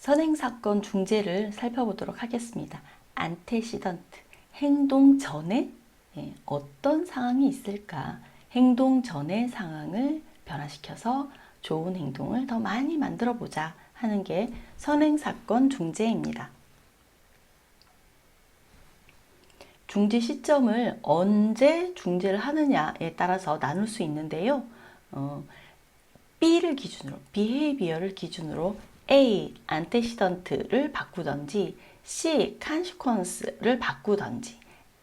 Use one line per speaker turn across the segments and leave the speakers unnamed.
선행사건 중재를 살펴보도록 하겠습니다. 안테시던트, 행동 전에 어떤 상황이 있을까? 행동 전의 상황을 변화시켜서 좋은 행동을 더 많이 만들어 보자 하는 게 선행사건 중재입니다. 중재 시점을 언제 중재를 하느냐에 따라서 나눌 수 있는데요. B를 기준으로, behavior를 기준으로 A, antecedent를 바꾸던지 C, consequence를 바꾸던지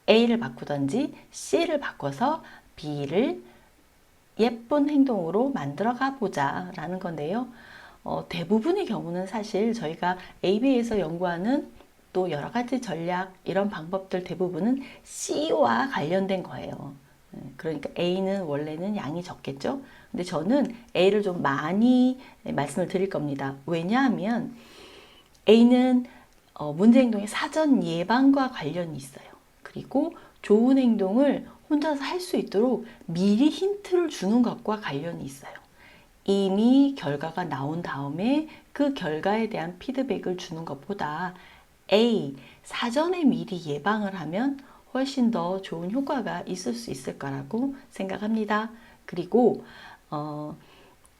A를 바꾸던지 C를 바꿔서 B를 예쁜 행동으로 만들어가 보자 라는 건데요. 대부분의 경우는 사실 저희가 AB에서 연구하는 또 여러 가지 전략 이런 방법들 대부분은 C와 관련된 거예요. 그러니까 A는 원래는 양이 적겠죠. 근데 저는 A를 좀 많이 말씀을 드릴 겁니다. 왜냐하면 A는 문제 행동의 사전 예방과 관련이 있어요. 그리고 좋은 행동을 혼자서 할 수 있도록 미리 힌트를 주는 것과 관련이 있어요. 이미 결과가 나온 다음에 그 결과에 대한 피드백을 주는 것보다 A, 사전에 미리 예방을 하면 훨씬 더 좋은 효과가 있을 수 있을 거라고 생각합니다. 그리고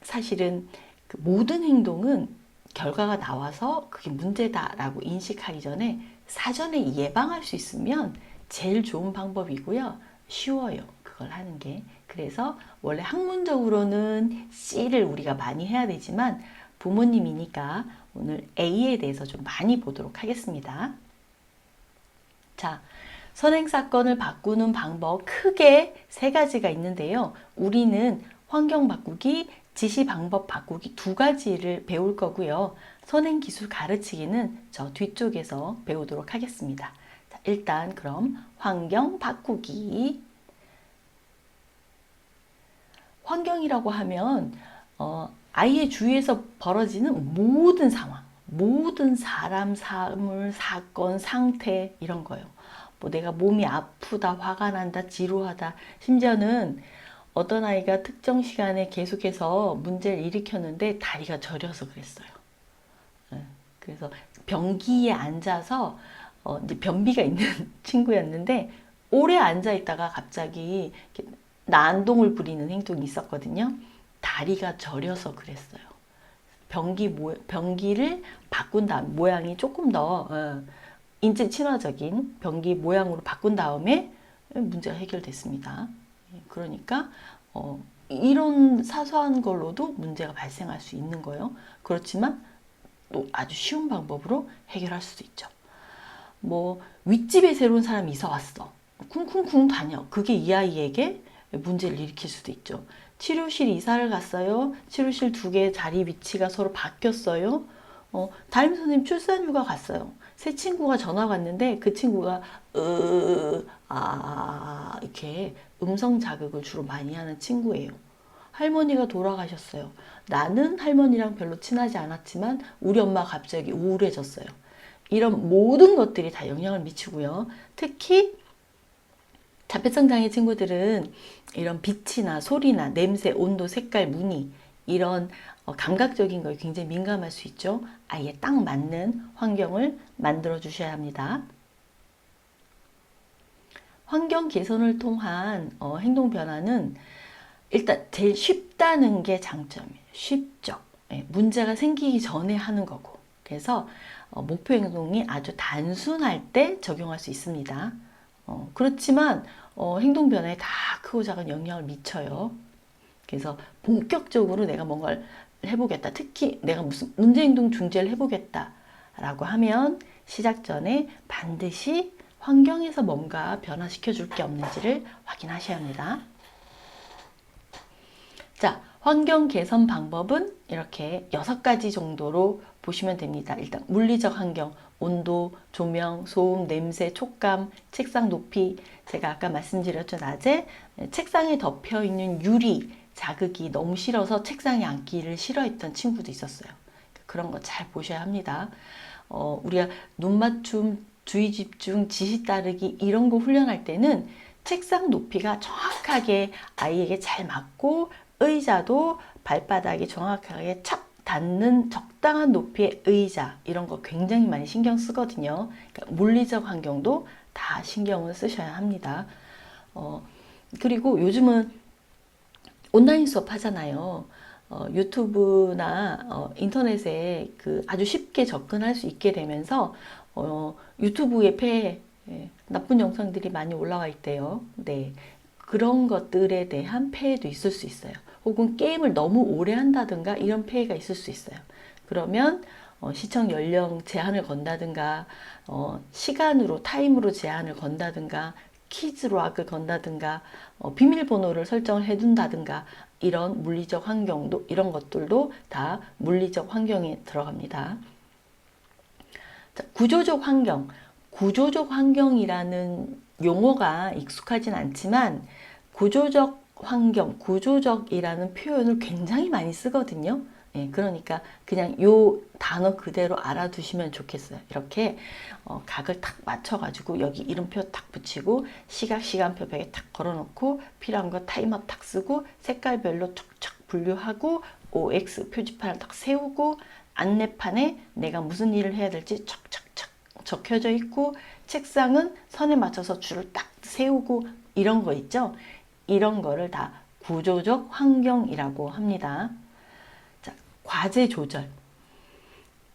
사실은 그 모든 행동은 결과가 나와서 그게 문제다라고 인식하기 전에 사전에 예방할 수 있으면 제일 좋은 방법이고요. 쉬워요. 그걸 하는 게. 그래서 원래 학문적으로는 C를 우리가 많이 해야 되지만 부모님이니까 오늘 A에 대해서 좀 많이 보도록 하겠습니다. 자, 선행사건을 바꾸는 방법 크게 세 가지가 있는데요. 우리는 환경 바꾸기, 지시 방법 바꾸기 두 가지를 배울 거고요. 선행기술 가르치기는 저 뒤쪽에서 배우도록 하겠습니다. 자, 일단 그럼 환경 바꾸기. 환경이라고 하면 아이의 주위에서 벌어지는 모든 상황, 모든 사람, 사물, 사건, 상태 이런 거요. 뭐 내가 몸이 아프다, 화가 난다, 지루하다, 심지어는 어떤 아이가 특정 시간에 계속해서 문제를 일으켰는데 다리가 저려서 그랬어요. 그래서 변기에 앉아서 이제 변비가 있는 친구였는데 오래 앉아 있다가 갑자기 난동을 부리는 행동이 있었거든요. 다리가 저려서 그랬어요. 변기를 바꾼 다음 모양이 조금 더 인체 친화적인 변기 모양으로 바꾼 다음에 문제가 해결됐습니다. 그러니까 이런 사소한 걸로도 문제가 발생할 수 있는 거예요. 그렇지만 또 아주 쉬운 방법으로 해결할 수도 있죠. 뭐 윗집에 새로운 사람이 이사 왔어. 쿵쿵쿵 다녀. 그게 이 아이에게 문제를 일으킬 수도 있죠. 치료실 이사를 갔어요. 치료실 두 개의 자리 위치가 서로 바뀌었어요. 담임 선생님 출산휴가 갔어요. 새 친구가 전화가 왔는데 그 친구가 이렇게 음성 자극을 주로 많이 하는 친구예요. 할머니가 돌아가셨어요. 나는 할머니랑 별로 친하지 않았지만 우리 엄마가 갑자기 우울해졌어요. 이런 모든 것들이 다 영향을 미치고요. 특히 자폐성 장애 친구들은 이런 빛이나 소리나 냄새, 온도, 색깔, 무늬 이런 감각적인 거에 굉장히 민감할 수 있죠. 아예 딱 맞는 환경을 만들어 주셔야 합니다. 환경 개선을 통한 행동 변화는 일단 제일 쉽다는 게 장점이에요. 쉽죠. 문제가 생기기 전에 하는 거고. 그래서 목표 행동이 아주 단순할 때 적용할 수 있습니다. 그렇지만 행동 변화에 다 크고 작은 영향을 미쳐요. 그래서 본격적으로 내가 뭔가를 해보겠다. 특히 내가 무슨 문제행동 중재를 해보겠다 라고 하면 시작 전에 반드시 환경에서 뭔가 변화시켜 줄 게 없는지를 확인하셔야 합니다. 자, 환경 개선 방법은 이렇게 6가지 정도로 보시면 됩니다. 일단 물리적 환경, 온도, 조명, 소음, 냄새, 촉감, 책상 높이. 제가 아까 말씀드렸죠. 낮에 책상에 덮여 있는 유리 자극이 너무 싫어서 책상에 앉기를 싫어했던 친구도 있었어요. 그런 거 잘 보셔야 합니다. 우리가 눈 맞춤, 주의 집중, 지시 따르기 이런 거 훈련할 때는 책상 높이가 정확하게 아이에게 잘 맞고 의자도 발바닥이 정확하게 착 닿는 적당한 높이의 의자 이런 거 굉장히 많이 신경 쓰거든요. 그러니까 물리적 환경도 다 신경을 쓰셔야 합니다. 그리고 요즘은 온라인 수업 하잖아요. 유튜브나 인터넷에 그 아주 쉽게 접근할 수 있게 되면서 유튜브에 나쁜 영상들이 많이 올라와 있대요. 네. 그런 것들에 대한 폐해도 있을 수 있어요. 혹은 게임을 너무 오래 한다든가 이런 폐해가 있을 수 있어요. 그러면 시청 연령 제한을 건다든가 시간으로 타임으로 제한을 건다든가 키즈락을 건다든가 비밀번호를 설정을 해둔다든가 이런 물리적 환경도 이런 것들도 다 물리적 환경에 들어갑니다. 자, 구조적 환경. 구조적 환경이라는 용어가 익숙하진 않지만 구조적 환경, 구조적이라는 표현을 굉장히 많이 쓰거든요. 예, 그러니까 그냥 요 단어 그대로 알아두시면 좋겠어요. 이렇게 각을 탁 맞춰가지고 여기 이름표 탁 붙이고 시간표 벽에 탁 걸어놓고 필요한 거 타이머 탁 쓰고 색깔별로 촉촉 분류하고 OX 표지판을 탁 세우고 안내판에 내가 무슨 일을 해야 될지 척척척 적혀져 있고 책상은 선에 맞춰서 줄을 딱 세우고 이런 거 있죠. 이런 거를 다 구조적 환경이라고 합니다. 자, 과제 조절.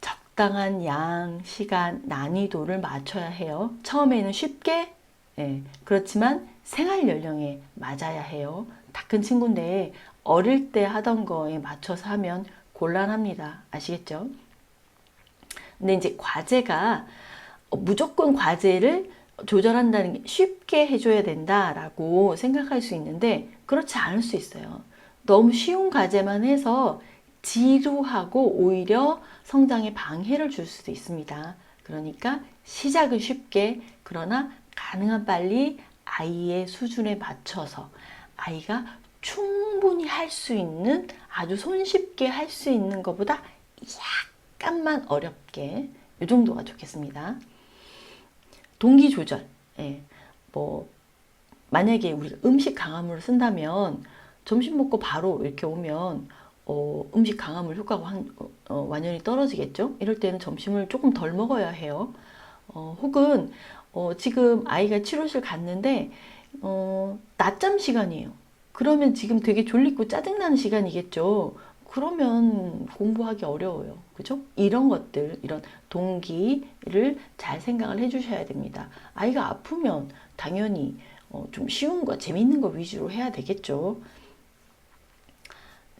적당한 양, 시간, 난이도를 맞춰야 해요. 처음에는 쉽게, 그렇지만 생활 연령에 맞아야 해요. 다 큰 친구인데 어릴 때 하던 거에 맞춰서 하면 곤란합니다. 아시겠죠? 근데 이제 과제가 무조건 과제를 조절한다는 게 쉽게 해줘야 된다라고 생각할 수 있는데 그렇지 않을 수 있어요. 너무 쉬운 과제만 해서 지루하고 오히려 성장에 방해를 줄 수도 있습니다. 그러니까 시작은 쉽게 그러나 가능한 빨리 아이의 수준에 맞춰서 아이가 충분히 할 수 있는 아주 손쉽게 할 수 있는 것보다 약간만 어렵게 이 정도가 좋겠습니다. 동기 조절. 예, 뭐 만약에 우리가 음식 강화물을 쓴다면 점심 먹고 바로 이렇게 오면 음식 강화물 효과가 완연히 떨어지겠죠. 이럴 때는 점심을 조금 덜 먹어야 해요. 혹은 지금 아이가 치료실 갔는데 낮잠 시간이에요. 그러면 지금 되게 졸리고 짜증나는 시간이겠죠. 그러면 공부하기 어려워요. 그죠? 이런 것들, 이런 동기를 잘 생각을 해주셔야 됩니다. 아이가 아프면 당연히 좀 쉬운 거, 재밌는 거 위주로 해야 되겠죠.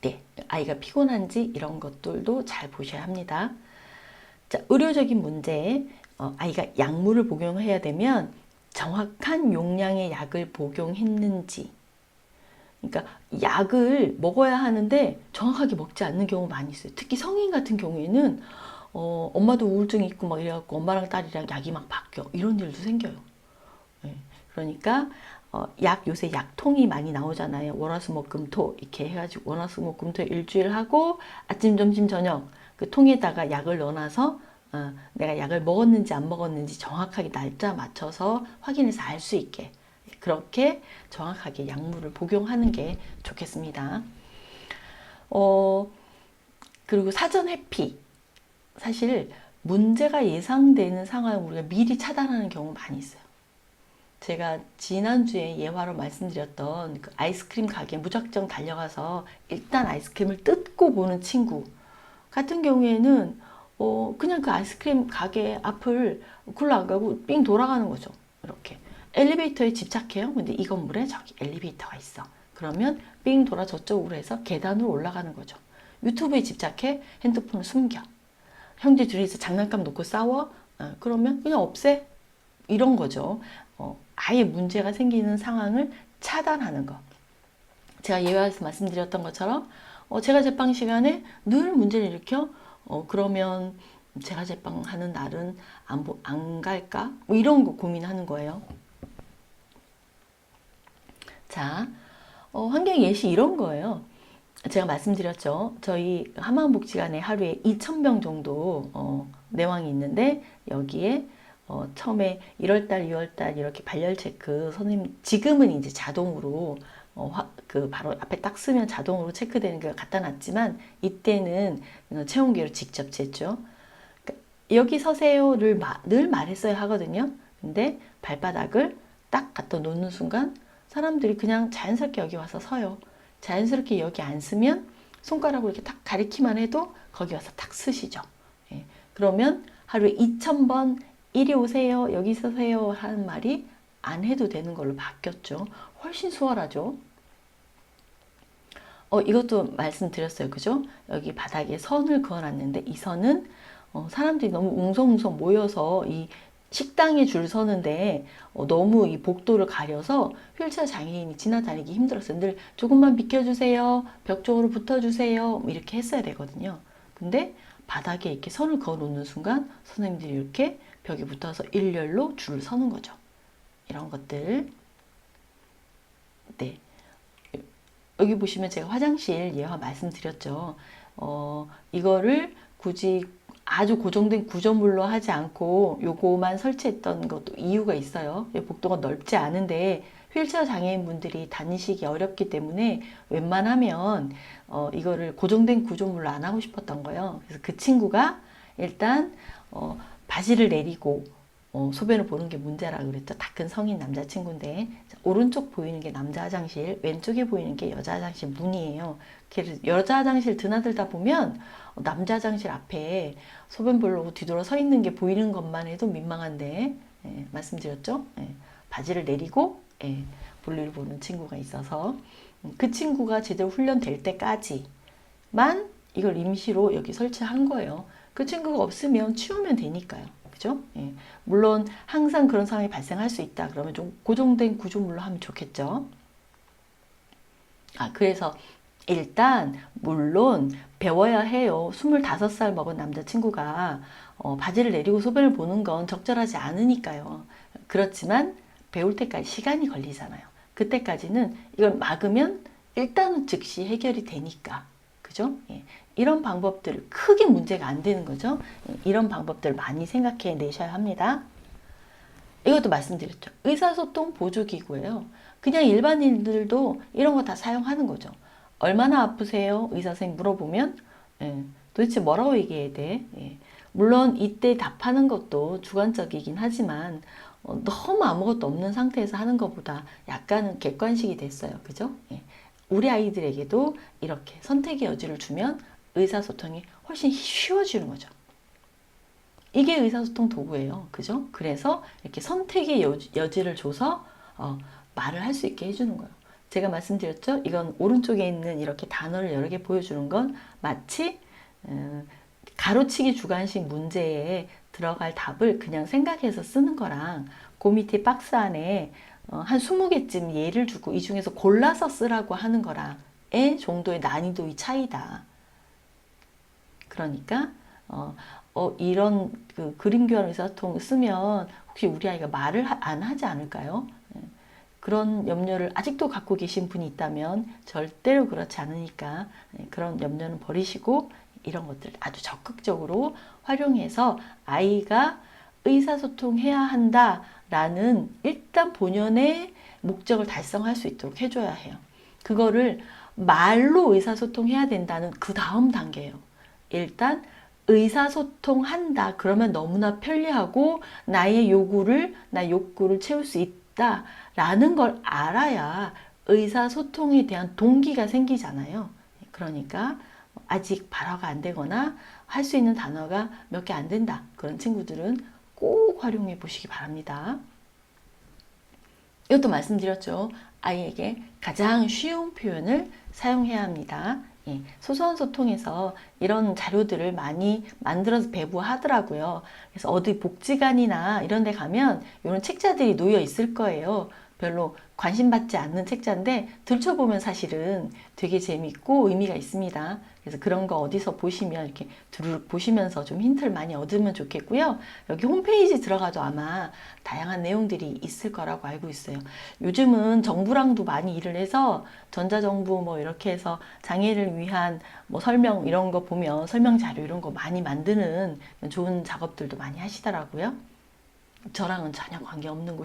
네, 아이가 피곤한지 이런 것들도 잘 보셔야 합니다. 자, 의료적인 문제, 아이가 약물을 복용해야 되면 정확한 용량의 약을 복용했는지, 그러니까 약을 먹어야 하는데 정확하게 먹지 않는 경우 많이 있어요. 특히 성인 같은 경우에는 엄마도 우울증이 있고 막 이래갖고 엄마랑 딸이랑 약이 막 바뀌어 이런 일도 생겨요. 네. 그러니까 약 요새 약통이 많이 나오잖아요. 월화수목금토 이렇게 해가지고 월화수목금토 일주일 하고 아침 점심 저녁 그 통에다가 약을 넣어놔서 내가 약을 먹었는지 안 먹었는지 정확하게 날짜 맞춰서 확인해서 알 수 있게 그렇게 정확하게 약물을 복용하는 게 좋겠습니다. 그리고 사전 회피. 사실 문제가 예상되는 상황을 우리가 미리 차단하는 경우 많이 있어요. 제가 지난주에 예화로 말씀드렸던 그 아이스크림 가게 무작정 달려가서 일단 아이스크림을 뜯고 보는 친구 같은 경우에는 그냥 그 아이스크림 가게 앞을 굴러 안 가고 삥 돌아가는 거죠. 이렇게. 엘리베이터에 집착해요. 근데 이 건물에 저기 엘리베이터가 있어. 그러면 삥 돌아 저쪽으로 해서 계단으로 올라가는 거죠. 유튜브에 집착해. 핸드폰을 숨겨. 형제 둘이서 장난감 놓고 싸워. 그러면 그냥 없애. 이런 거죠. 아예 문제가 생기는 상황을 차단하는 거. 제가 예화에서 말씀드렸던 것처럼 제가 제빵 시간에 늘 문제를 일으켜 그러면 제가 제빵 하는 날은 안 갈까? 뭐 이런 거 고민하는 거예요. 자, 환경 예시 이런 거예요. 제가 말씀드렸죠. 저희 한마음복지관에 하루에 2,000병 정도 내왕이 있는데 여기에 처음에 1월달, 2월달 이렇게 발열 체크 선생님 지금은 이제 자동으로 바로 앞에 딱 쓰면 자동으로 체크되는 걸 갖다 놨지만 이때는 체온계로 직접 쟀죠. 그러니까 여기 서세요를 늘 말했어야 하거든요. 근데 발바닥을 딱 갖다 놓는 순간 사람들이 그냥 자연스럽게 여기 와서 서요. 자연스럽게 여기 안 쓰면 손가락으로 이렇게 딱 가리키만 해도 거기 와서 탁 쓰시죠. 예. 그러면 하루에 2000번 이리 오세요, 여기 서세요 하는 말이 안 해도 되는 걸로 바뀌었죠. 훨씬 수월하죠. 이것도 말씀드렸어요. 그죠? 여기 바닥에 선을 그어놨는데 이 선은 사람들이 너무 웅성웅성 모여서 이 식당에 줄 서는데 너무 이 복도를 가려서 휠체어 장애인이 지나다니기 힘들었어요. 늘 조금만 비켜주세요. 벽 쪽으로 붙어주세요. 이렇게 했어야 되거든요. 근데 바닥에 이렇게 선을 그어 놓는 순간 선생님들이 이렇게 벽에 붙어서 일렬로 줄을 서는 거죠. 이런 것들. 네. 여기 보시면 제가 화장실 예화 말씀드렸죠. 이거를 굳이 아주 고정된 구조물로 하지 않고 요거만 설치했던 것도 이유가 있어요. 복도가 넓지 않은데 휠체어 장애인 분들이 다니시기 어렵기 때문에 웬만하면 이거를 고정된 구조물로 안 하고 싶었던 거예요. 그래서 그 친구가 일단 바지를 내리고 소변을 보는 게 문제라고 그랬죠. 다 큰 성인 남자친구인데 오른쪽 보이는 게 남자 화장실, 왼쪽에 보이는 게 여자 화장실 문이에요. 그래서 여자 화장실 드나들다 보면 남자 화장실 앞에 소변 보려고 뒤돌아 서 있는 게 보이는 것만 해도 민망한데 말씀드렸죠. 바지를 내리고 볼일을 보는 친구가 있어서 그 친구가 제대로 훈련될 때까지만 이걸 임시로 여기 설치한 거예요. 그 친구가 없으면 치우면 되니까요. 그죠? 물론 항상 그런 상황이 발생할 수 있다. 그러면 좀 고정된 구조물로 하면 좋겠죠. 그래서 일단 물론 배워야 해요. 25살 먹은 남자친구가 바지를 내리고 소변을 보는 건 적절하지 않으니까요. 그렇지만 배울 때까지 시간이 걸리잖아요. 그때까지는 이걸 막으면 일단은 즉시 해결이 되니까. 그죠? 이런 방법들 크게 문제가 안 되는 거죠. 이런 방법들 많이 생각해 내셔야 합니다. 이것도 말씀드렸죠. 의사소통 보조기구예요. 그냥 일반인들도 이런 거 다 사용하는 거죠. 얼마나 아프세요? 의사 선생님 물어보면 도대체 뭐라고 얘기해야 돼? 물론 이때 답하는 것도 주관적이긴 하지만 너무 아무것도 없는 상태에서 하는 것보다 약간은 객관식이 됐어요. 그죠? 우리 아이들에게도 이렇게 선택의 여지를 주면 의사소통이 훨씬 쉬워지는 거죠. 이게 의사소통 도구예요. 그죠? 그래서 이렇게 선택의 여지를 줘서 말을 할 수 있게 해주는 거예요. 제가 말씀드렸죠? 이건 오른쪽에 있는 이렇게 단어를 여러 개 보여주는 건 마치 가로치기 주관식 문제에 들어갈 답을 그냥 생각해서 쓰는 거랑 그 밑에 박스 안에 한 20개쯤 예를 주고 이 중에서 골라서 쓰라고 하는 거랑의 정도의 난이도의 차이다. 그러니까 이런 그 그림 교환 의사소통 쓰면 혹시 우리 아이가 말을 안 하지 않을까요? 그런 염려를 아직도 갖고 계신 분이 있다면 절대로 그렇지 않으니까 그런 염려는 버리시고 이런 것들 아주 적극적으로 활용해서 아이가 의사소통해야 한다라는 일단 본연의 목적을 달성할 수 있도록 해줘야 해요. 그거를 말로 의사소통해야 된다는 그 다음 단계예요. 일단 의사소통한다. 그러면 너무나 편리하고 나의 욕구를 채울 수 있다라는 걸 알아야 의사소통에 대한 동기가 생기잖아요. 그러니까 아직 발화가 안 되거나 할 수 있는 단어가 몇 개 안 된다. 그런 친구들은 꼭 활용해 보시기 바랍니다. 이것도 말씀드렸죠. 아이에게 가장 쉬운 표현을 사용해야 합니다. 소소한 소통에서 이런 자료들을 많이 만들어서 배부하더라고요. 그래서 어디 복지관이나 이런 데 가면 이런 책자들이 놓여 있을 거예요. 별로 관심 받지 않는 책자인데 들춰보면 사실은 되게 재밌고 의미가 있습니다. 그래서 그런 거 어디서 보시면 이렇게 두루룩 보시면서 좀 힌트를 많이 얻으면 좋겠고요. 여기 홈페이지 들어가도 아마 다양한 내용들이 있을 거라고 알고 있어요. 요즘은 정부랑도 많이 일을 해서 전자정부 뭐 이렇게 해서 장애를 위한 뭐 설명 이런 거 보면 설명 자료 이런 거 많이 만드는 좋은 작업들도 많이 하시더라고요. 저랑은 전혀 관계없는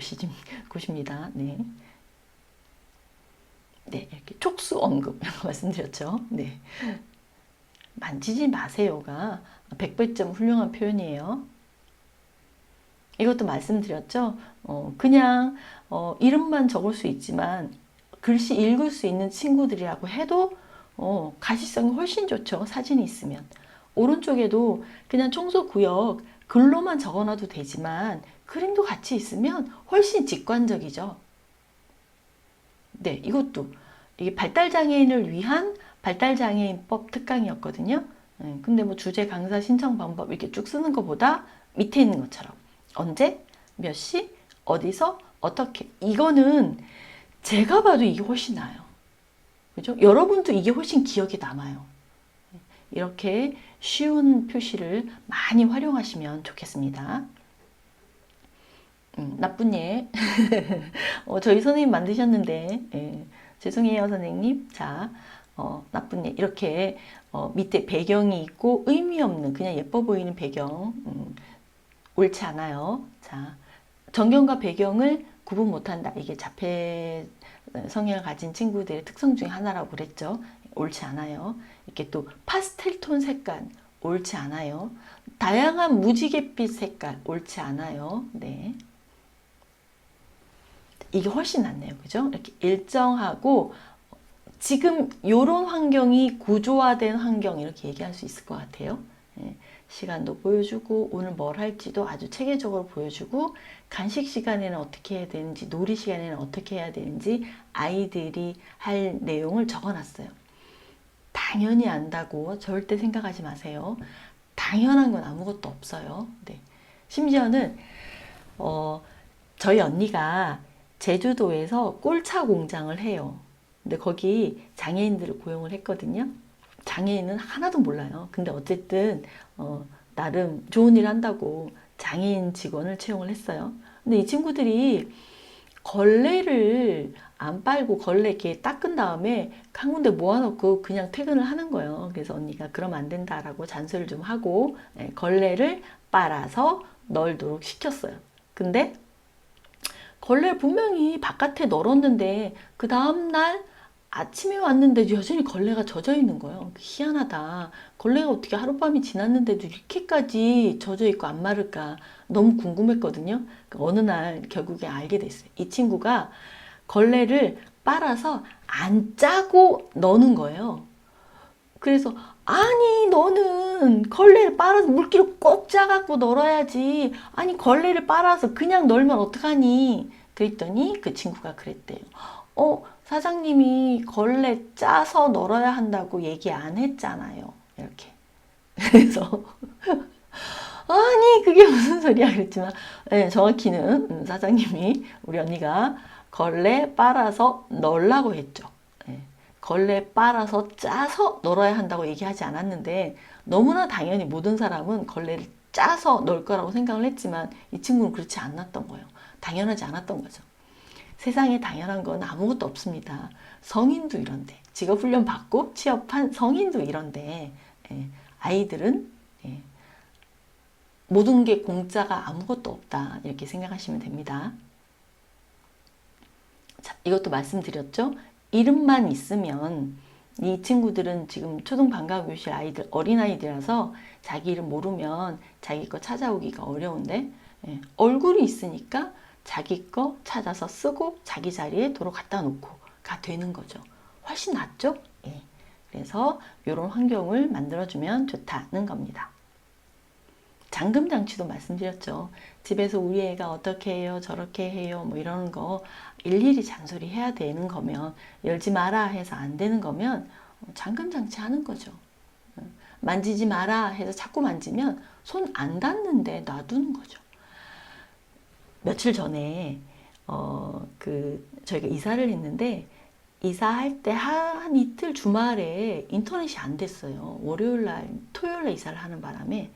곳입니다. 네. 네, 이렇게 촉수 언급 말씀드렸죠. 네. 만지지 마세요가 100배점 훌륭한 표현이에요. 이것도 말씀드렸죠. 그냥 이름만 적을 수 있지만 글씨 읽을 수 있는 친구들이라고 해도 가시성이 훨씬 좋죠. 사진이 있으면. 오른쪽에도 그냥 청소구역 글로만 적어놔도 되지만 그림도 같이 있으면 훨씬 직관적이죠. 네, 이것도 이게 발달장애인을 위한 발달장애인법 특강이었거든요. 근데 뭐 주제, 강사, 신청 방법 이렇게 쭉 쓰는 것보다 밑에 있는 것처럼 언제, 몇 시, 어디서, 어떻게, 이거는 제가 봐도 이게 훨씬 나아요. 그죠? 여러분도 이게 훨씬 기억에 남아요. 이렇게 쉬운 표시를 많이 활용하시면 좋겠습니다. 나쁜 예. 저희 선생님 만드셨는데, 죄송해요, 선생님. 자, 나쁜 예. 이렇게 밑에 배경이 있고 의미 없는 그냥 예뻐 보이는 배경 옳지 않아요. 자, 전경과 배경을 구분 못한다. 이게 자폐 성향을 가진 친구들의 특성 중에 하나라고 그랬죠. 옳지 않아요. 이렇게 또 파스텔 톤 색깔 옳지 않아요. 다양한 무지갯빛 색깔 옳지 않아요. 네. 이게 훨씬 낫네요. 그죠? 이렇게 일정하고 지금 이런 환경이 구조화된 환경 이렇게 얘기할 수 있을 것 같아요. 예, 시간도 보여주고 오늘 뭘 할지도 아주 체계적으로 보여주고 간식 시간에는 어떻게 해야 되는지 놀이 시간에는 어떻게 해야 되는지 아이들이 할 내용을 적어놨어요. 당연히 안다고 절대 생각하지 마세요. 당연한 건 아무것도 없어요. 네. 심지어는 저희 언니가 제주도에서 꼴차 공장을 해요. 근데 거기 장애인들을 고용을 했거든요. 장애인은 하나도 몰라요. 근데 어쨌든 나름 좋은 일 한다고 장애인 직원을 채용을 했어요. 근데 이 친구들이 걸레를 안 빨고 걸레 이렇게 닦은 다음에 한 군데 모아놓고 그냥 퇴근을 하는 거예요. 그래서 언니가 그러면 안 된다라고 잔소리를 좀 하고 걸레를 빨아서 널도록 시켰어요. 근데 걸레를 분명히 바깥에 널었는데 그 다음날 아침에 왔는데 여전히 걸레가 젖어 있는 거예요. 희한하다. 걸레가 어떻게 하룻밤이 지났는데도 이렇게까지 젖어 있고 안 마를까 너무 궁금했거든요. 어느 날 결국에 알게 됐어요. 이 친구가 걸레를 빨아서 안 짜고 넣는 거예요. 그래서 아니 너는 걸레를 빨아서 물기를 꼭 짜갖고 널어야지. 아니 걸레를 빨아서 그냥 널면 어떡하니? 그랬더니 그 친구가 그랬대요. 사장님이 걸레 짜서 널어야 한다고 얘기 안 했잖아요. 이렇게. 그래서 아니 그게 무슨 소리야 그랬지만 네, 정확히는 사장님이 우리 언니가 걸레 빨아서 널라고 했죠. 네, 걸레 빨아서 짜서 널어야 한다고 얘기하지 않았는데 너무나 당연히 모든 사람은 걸레를 짜서 널 거라고 생각을 했지만 이 친구는 그렇지 않았던 거예요. 당연하지 않았던 거죠. 세상에 당연한 건 아무것도 없습니다. 성인도 이런데 직업훈련 받고 취업한 성인도 이런데 아이들은 모든 게 공짜가 아무것도 없다 이렇게 생각하시면 됩니다. 자, 이것도 말씀드렸죠. 이름만 있으면 이 친구들은 지금 초등방과교실 아이들 어린아이들이라서 자기 이름 모르면 자기 거 찾아오기가 어려운데 얼굴이 있으니까 자기 거 찾아서 쓰고 자기 자리에 도로 갖다 놓고가 되는 거죠. 훨씬 낫죠? 예. 그래서 이런 환경을 만들어주면 좋다는 겁니다. 잠금 장치도 말씀드렸죠. 집에서 우리 애가 어떻게 해요, 저렇게 해요, 뭐 이러는 거 일일이 잔소리 해야 되는 거면 열지 마라 해서 안 되는 거면 잠금 장치 하는 거죠. 만지지 마라 해서 자꾸 만지면 손 안 닿는데 놔두는 거죠. 며칠 전에 저희가 이사를 했는데 이사할 때 한 이틀 주말에 인터넷이 안 됐어요. 월요일날, 토요일날 이사를 하는 바람에.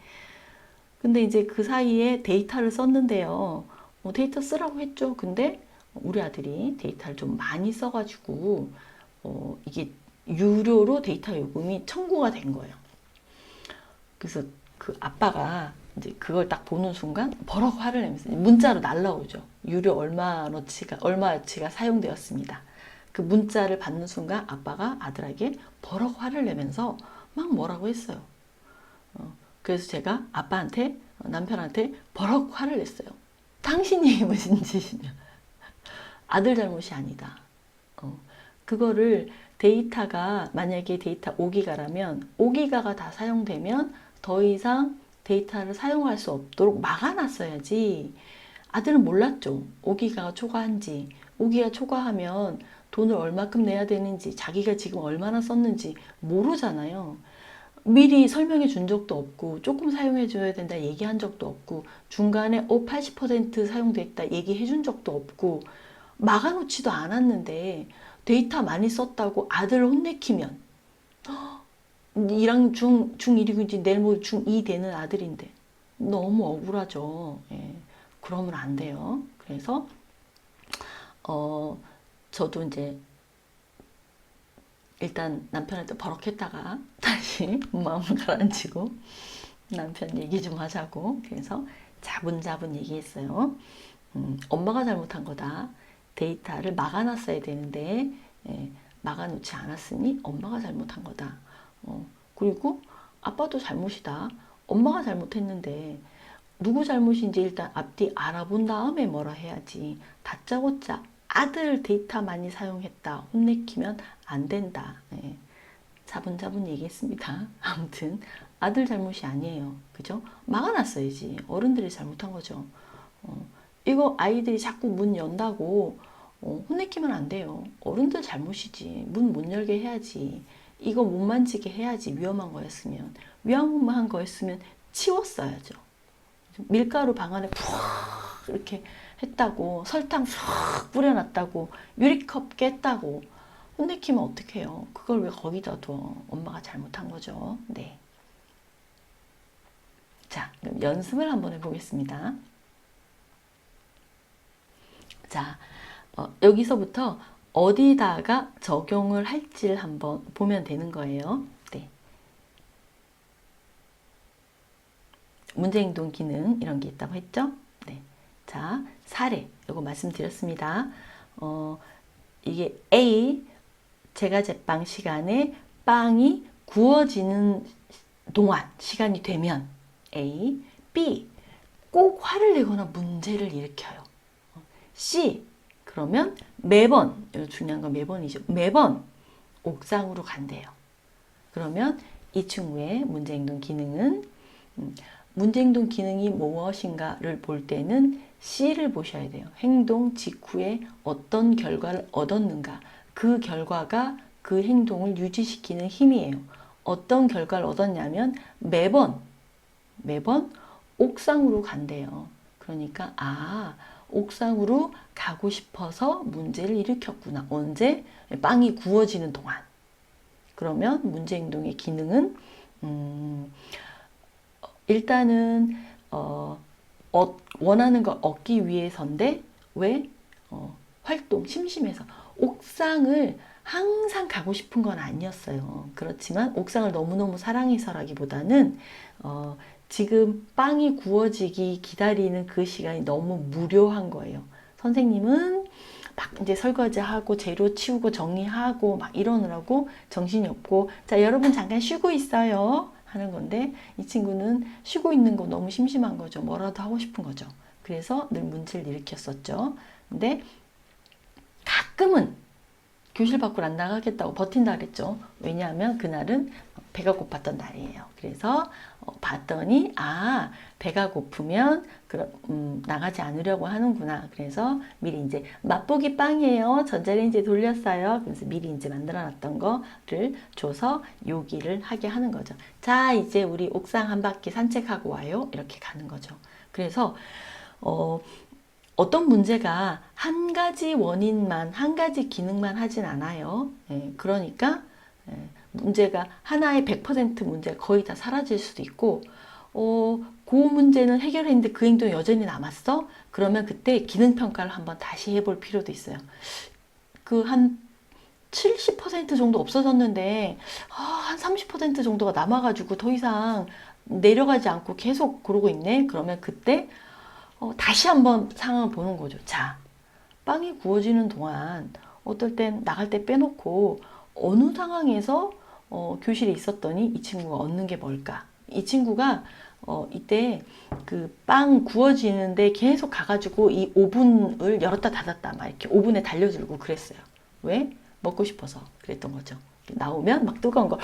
근데 이제 그 사이에 데이터를 썼는데요. 데이터 쓰라고 했죠. 근데 우리 아들이 데이터를 좀 많이 써가지고 이게 유료로 데이터 요금이 청구가 된 거예요. 그래서 그 아빠가 이제 그걸 딱 보는 순간 버럭 화를 내면서 문자로 날라오죠. 유료 얼마어치가 사용되었습니다. 그 문자를 받는 순간 아빠가 아들에게 버럭 화를 내면서 막 뭐라고 했어요. 그래서 제가 아빠한테, 남편한테 버럭 화를 냈어요. 당신이 무슨 짓이냐. 아들 잘못이 아니다. 그거를 데이터가 만약에 데이터 5기가라면 5기가가 다 사용되면 더 이상 데이터를 사용할 수 없도록 막아놨어야지. 아들은 몰랐죠. 5기가가 초과한지. 5기가 초과하면 돈을 얼마큼 내야 되는지, 자기가 지금 얼마나 썼는지 모르잖아요. 미리 설명해 준 적도 없고, 조금 사용해 줘야 된다 얘기한 적도 없고, 중간에 80% 사용됐다 얘기해 준 적도 없고, 막아놓지도 않았는데 데이터 많이 썼다고 아들을 혼내키면 1학 중1이고 이제 내일 뭐 중2 되는 아들인데 너무 억울하죠. 예, 그러면 안 돼요. 그래서 저도 이제 일단 남편한테 버럭했다가 다시 마음을 가라앉히고 남편 얘기 좀 하자고 그래서 자분자분 얘기했어요. 엄마가 잘못한 거다. 데이터를 막아놨어야 되는데 막아놓지 않았으니 엄마가 잘못한 거다. 그리고 아빠도 잘못이다. 엄마가 잘못했는데 누구 잘못인지 일단 앞뒤 알아본 다음에 뭐라 해야지. 다짜고짜 아들 데이터 많이 사용했다. 혼내키면 안 된다. 자분자분 얘기했습니다. 아무튼 아들 잘못이 아니에요. 그죠? 막아놨어야지. 어른들이 잘못한 거죠. 이거 아이들이 자꾸 문 연다고 혼내키면 안 돼요. 어른들 잘못이지. 문 못 열게 해야지. 이거 못 만지게 해야지. 위험한 거였으면. 위험한 거였으면 치웠어야죠. 밀가루 방 안에 푹 이렇게 했다고 설탕 싹 뿌려놨다고 유리컵 깼다고 혼내키면 어떡해요. 그걸 왜 거기다 둬. 엄마가 잘못한 거죠. 네. 자, 그럼 연습을 한번 해보겠습니다. 자, 여기서부터 어디다가 적용을 할지를 한번 보면 되는 거예요. 네. 문제행동 기능 이런 게 있다고 했죠? 네. 자, 사례 이거 말씀드렸습니다. 이게 A 제과 제빵 시간에 빵이 구워지는 동안 시간이 되면 A, B 꼭 화를 내거나 문제를 일으켜요. C 그러면 매번 중요한 건 매번이죠. 매번 옥상으로 간대요. 그러면 이 친구의 문제행동 기능은 문제행동 기능이 무엇인가를 볼 때는 C를 보셔야 돼요. 행동 직후에 어떤 결과를 얻었는가. 그 결과가 그 행동을 유지시키는 힘이에요. 어떤 결과를 얻었냐면 매번 옥상으로 간대요. 그러니까 옥상으로 가고 싶어서 문제를 일으켰구나. 언제? 빵이 구워지는 동안. 그러면 문제행동의 기능은 일단은 원하는 걸 얻기 위해서인데 왜? 활동, 심심해서 옥상을 항상 가고 싶은 건 아니었어요. 그렇지만 옥상을 너무너무 사랑해서라기보다는 지금 빵이 구워지기 기다리는 그 시간이 너무 무료한 거예요. 선생님은 막 이제 설거지하고 재료 치우고 정리하고 막 이러느라고 정신이 없고 자 여러분 잠깐 쉬고 있어요 하는 건데 이 친구는 쉬고 있는 거 너무 심심한 거죠. 뭐라도 하고 싶은 거죠. 그래서 늘 문제를 일으켰었죠. 근데 가끔은 교실 밖으로 안 나가겠다고 버틴다 그랬죠. 왜냐하면 그날은 배가 고팠던 날이에요. 그래서 봤더니 배가 고프면 나가지 않으려고 하는구나. 그래서 미리 이제 맛보기 빵이에요. 전자레인지에 돌렸어요. 그래서 미리 이제 만들어놨던 거를 줘서 요기를 하게 하는 거죠. 자, 이제 우리 옥상 한 바퀴 산책하고 와요. 이렇게 가는 거죠. 그래서 어떤 문제가 한 가지 원인만, 한 가지 기능만 하진 않아요. 그러니까 문제가 하나의 100% 문제가 거의 다 사라질 수도 있고 그 문제는 해결했는데 그 행동이 여전히 남았어? 그러면 그때 기능평가를 한번 다시 해볼 필요도 있어요. 그 한 70% 정도 없어졌는데 한 30% 정도가 남아가지고 더 이상 내려가지 않고 계속 그러고 있네? 그러면 그때 다시 한번 상황을 보는 거죠. 자, 빵이 구워지는 동안 어떨 땐 나갈 때 빼놓고 어느 상황에서 교실에 있었더니 이 친구가 얻는 게 뭘까? 이 친구가 이때 그 빵 구워지는데 계속 가가지고 이 오븐을 열었다 닫았다 막 이렇게 오븐에 달려들고 그랬어요. 왜? 먹고 싶어서 그랬던 거죠. 나오면 막 뜨거운 거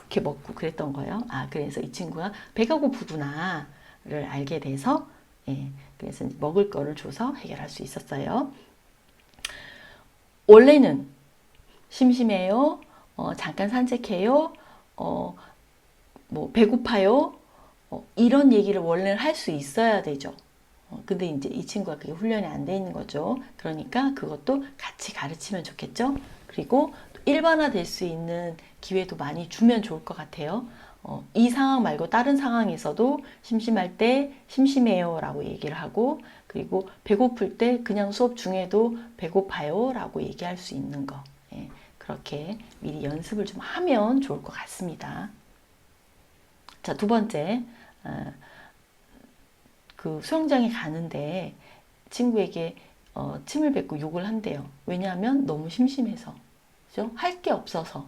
이렇게 먹고 그랬던 거예요. 아, 그래서 이 친구가 배가 고프구나를 알게 돼서 예, 그래서 먹을 거를 줘서 해결할 수 있었어요. 원래는 심심해요. 잠깐 산책해요. 뭐 배고파요. 이런 얘기를 원래는 할 수 있어야 되죠. 근데 이제 이 친구가 그게 훈련이 안 돼 있는 거죠. 그러니까 그것도 같이 가르치면 좋겠죠. 그리고 일반화 될 수 있는 기회도 많이 주면 좋을 것 같아요. 이 상황 말고 다른 상황에서도 심심할 때 심심해요 라고 얘기를 하고, 그리고 배고플 때 그냥 수업 중에도 배고파요 라고 얘기할 수 있는 거. 예, 그렇게 미리 연습을 좀 하면 좋을 것 같습니다. 자, 두 번째, 그 수영장에 가는데 친구에게 침을 뱉고 욕을 한대요. 왜냐하면 너무 심심해서, 그죠? 할 게 없어서.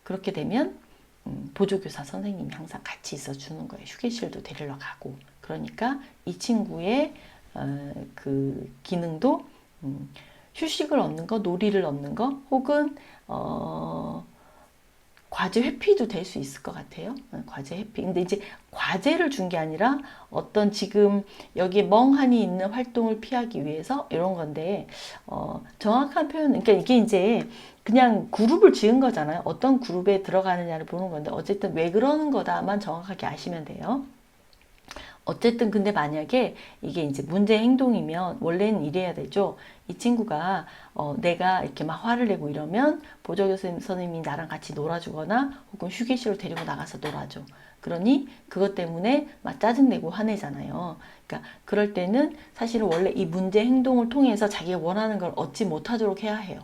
그렇게 되면 보조교사 선생님이 항상 같이 있어 주는 거예요. 휴게실도 데리러 가고. 그러니까 이 친구의 그 기능도 휴식을 얻는 거, 놀이를 얻는 거, 혹은 과제 회피도 될 수 있을 것 같아요. 과제 회피. 근데 이제 과제를 준 게 아니라 어떤 지금 여기에 멍하니 있는 활동을 피하기 위해서 이런 건데, 정확한 표현, 그러니까 이게 이제 그냥 그룹을 지은 거잖아요. 어떤 그룹에 들어가느냐를 보는 건데, 어쨌든 왜 그러는 거다만 정확하게 아시면 돼요. 어쨌든 근데 만약에 이게 이제 문제 행동이면 원래는 이래야 되죠. 이 친구가 내가 이렇게 막 화를 내고 이러면 보조교사 선생님이 나랑 같이 놀아주거나 혹은 휴게실로 데리고 나가서 놀아줘. 그러니 그것 때문에 막 짜증내고 화내잖아요. 그러니까 그럴 때는 사실은 원래 이 문제 행동을 통해서 자기가 원하는 걸 얻지 못하도록 해야 해요.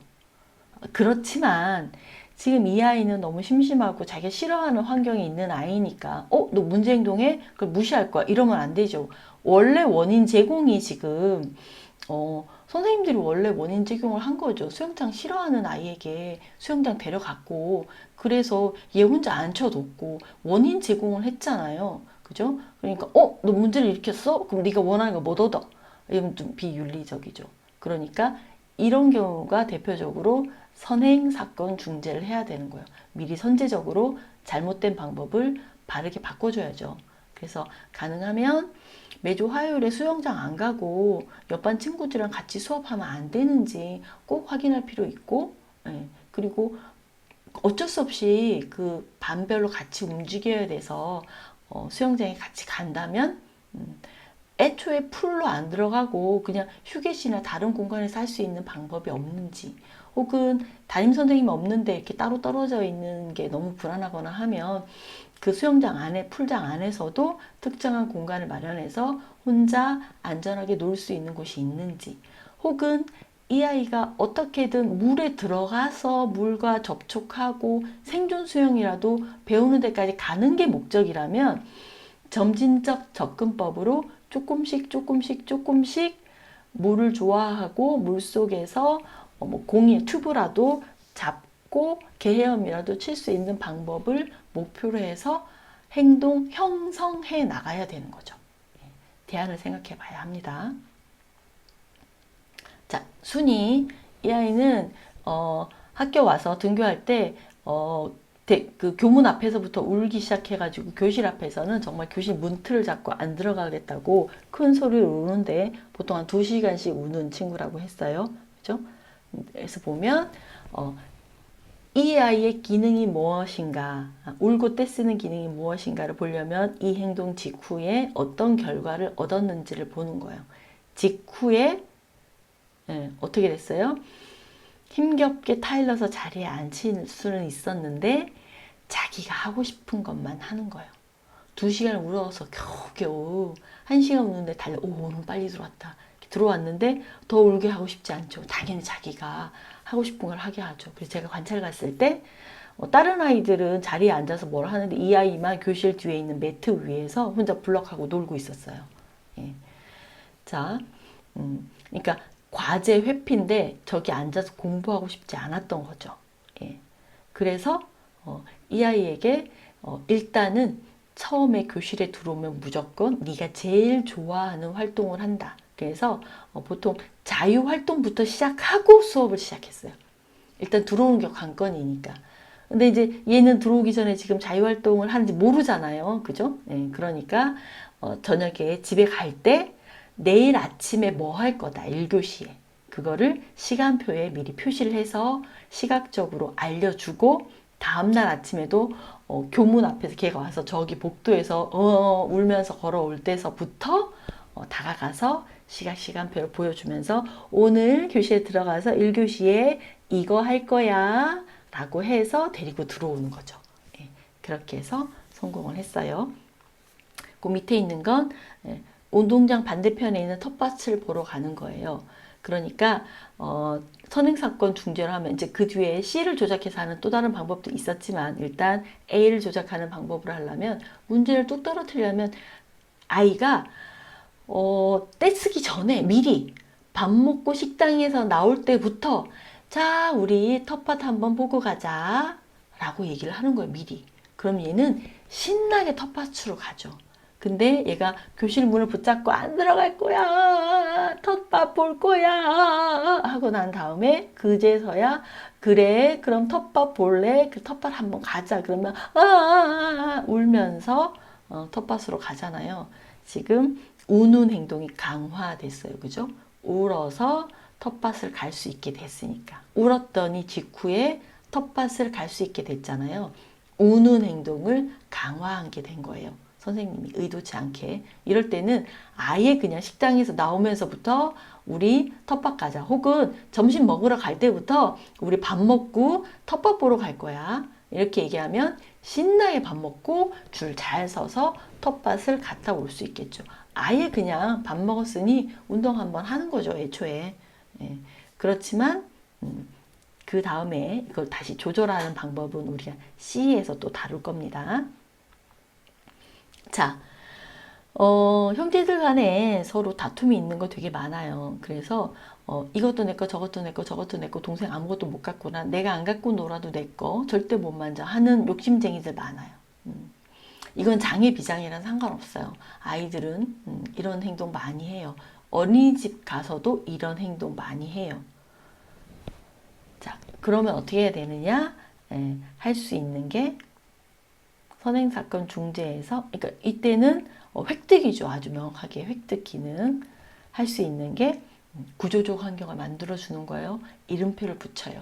그렇지만 지금 이 아이는 너무 심심하고 자기가 싫어하는 환경에 있는 아이니까 너 문제 행동해? 그걸 무시할 거야. 이러면 안 되죠. 원래 원인 제공이 지금 선생님들이 원래 원인 제공을 한 거죠. 수영장 싫어하는 아이에게 수영장 데려갔고, 그래서 얘 혼자 앉혀뒀고 원인 제공을 했잖아요. 그죠? 그러니까 너 문제를 일으켰어? 그럼 네가 원하는 거 못 얻어. 이건 좀 비윤리적이죠. 그러니까 이런 경우가 대표적으로 선행 사건 중재를 해야 되는 거예요. 미리 선제적으로 잘못된 방법을 바르게 바꿔줘야죠. 그래서 가능하면 매주 화요일에 수영장 안 가고 옆반 친구들이랑 같이 수업하면 안 되는지 꼭 확인할 필요 있고, 예, 그리고 어쩔 수 없이 그 반별로 같이 움직여야 돼서 수영장에 같이 간다면 애초에 풀로 안 들어가고 그냥 휴게실이나 다른 공간에서 할 수 있는 방법이 없는지, 혹은 담임 선생님이 없는데 이렇게 따로 떨어져 있는 게 너무 불안하거나 하면 그 수영장 안에, 풀장 안에서도 특정한 공간을 마련해서 혼자 안전하게 놀 수 있는 곳이 있는지, 혹은 이 아이가 어떻게든 물에 들어가서 물과 접촉하고 생존 수영이라도 배우는 데까지 가는 게 목적이라면 점진적 접근법으로 조금씩 물을 좋아하고 물속에서 뭐 공이 튜브라도 잡고 개헤엄이라도 칠 수 있는 방법을 목표로 해서 행동 형성해 나가야 되는 거죠. 대안을 생각해 봐야 합니다. 자, 순이 이 아이는 학교 와서 등교할 때 그 교문 앞에서부터 울기 시작해가지고 교실 앞에서는 정말 교실 문틀을 잡고 안 들어가겠다고 큰 소리로 우는데 보통 한 2시간씩 우는 친구라고 했어요. 그죠? 그래서 보면 이 아이의 기능이 무엇인가, 울고 떼쓰는 기능이 무엇인가를 보려면 이 행동 직후에 어떤 결과를 얻었는지를 보는 거예요. 직후에 어떻게 됐어요? 힘겹게 타일러서 자리에 앉힐 수는 있었는데 자기가 하고 싶은 것만 하는 거예요. 2시간 울어서 겨우겨우 1시간 우는데 달려, 오늘 빨리 들어왔다. 들어왔는데 더 울게 하고 싶지 않죠. 당연히 자기가 하고 싶은 걸 하게 하죠. 그래서 제가 관찰 갔을 때 다른 아이들은 자리에 앉아서 뭘 하는데 이 아이만 교실 뒤에 있는 매트 위에서 혼자 블럭하고 놀고 있었어요. 예. 자, 그러니까 과제 회피인데 저기 앉아서 공부하고 싶지 않았던 거죠. 예. 그래서 이 아이에게 일단은 처음에 교실에 들어오면 무조건 네가 제일 좋아하는 활동을 한다. 그래서 보통 자유활동부터 시작하고 수업을 시작했어요. 일단 들어오는 게 관건이니까. 근데 이제 얘는 들어오기 전에 지금 자유활동을 하는지 모르잖아요. 그죠? 네, 그러니까 저녁에 집에 갈 때 내일 아침에 뭐 할 거다. 1교시에. 그거를 시간표에 미리 표시를 해서 시각적으로 알려주고 다음날 아침에도 교문 앞에서 걔가 와서 저기 복도에서 울면서 걸어올 때서부터 다가가서 시간표를 보여주면서 오늘 교실에 들어가서 1교시에 이거 할 거야 라고 해서 데리고 들어오는 거죠. 예, 그렇게 해서 성공을 했어요. 그 밑에 있는 건 운동장 반대편에 있는 텃밭을 보러 가는 거예요. 그러니까 선행사건 중재를 하면 이제 그 뒤에 C를 조작해서 하는 또 다른 방법도 있었지만 일단 A를 조작하는 방법으로 하려면 문제를 뚝 떨어뜨리려면 아이가 떼쓰기 전에 미리 밥 먹고 식당에서 나올 때부터 자 우리 텃밭 한번 보고 가자 라고 얘기를 하는 거예요. 미리. 그럼 얘는 신나게 텃밭으로 가죠. 근데 얘가 교실 문을 붙잡고 안 들어갈 거야. 텃밭 볼 거야. 하고 난 다음에 그제서야 그래 그럼 텃밭 볼래? 그 텃밭 한번 가자. 그러면 울면서 텃밭으로 가잖아요. 지금 우는 행동이 강화됐어요. 그죠? 울어서 텃밭을 갈 수 있게 됐으니까. 울었더니 직후에 텃밭을 갈 수 있게 됐잖아요. 우는 행동을 강화한 게 된 거예요. 선생님이 의도치 않게. 이럴 때는 아예 그냥 식당에서 나오면서부터 우리 텃밭 가자. 혹은 점심 먹으러 갈 때부터 우리 밥 먹고 텃밭 보러 갈 거야. 이렇게 얘기하면 신나게 밥 먹고 줄 잘 서서 텃밭을 갔다 올 수 있겠죠. 아예 그냥 밥 먹었으니 운동 한번 하는 거죠. 애초에. 예. 그렇지만 그 다음에 이걸 다시 조절하는 방법은 우리가 C에서 또 다룰 겁니다. 자, 형제들 간에 서로 다툼이 있는 거 되게 많아요. 그래서 이것도 내 거, 저것도 내 거, 저것도 내 거, 동생 아무것도 못 갖구나. 내가 안 갖고 놀아도 내 거, 절대 못 만져 하는 욕심쟁이들 많아요. 이건 장애 비장애랑 상관없어요. 아이들은 이런 행동 많이 해요. 어린이집 가서도 이런 행동 많이 해요. 자, 그러면 어떻게 해야 되느냐? 할 수 있는 게 선행사건 중재에서, 그러니까 이때는 획득이죠. 아주 명확하게 획득 기능. 할 수 있는 게 구조적 환경을 만들어 주는 거예요. 이름표를 붙여요.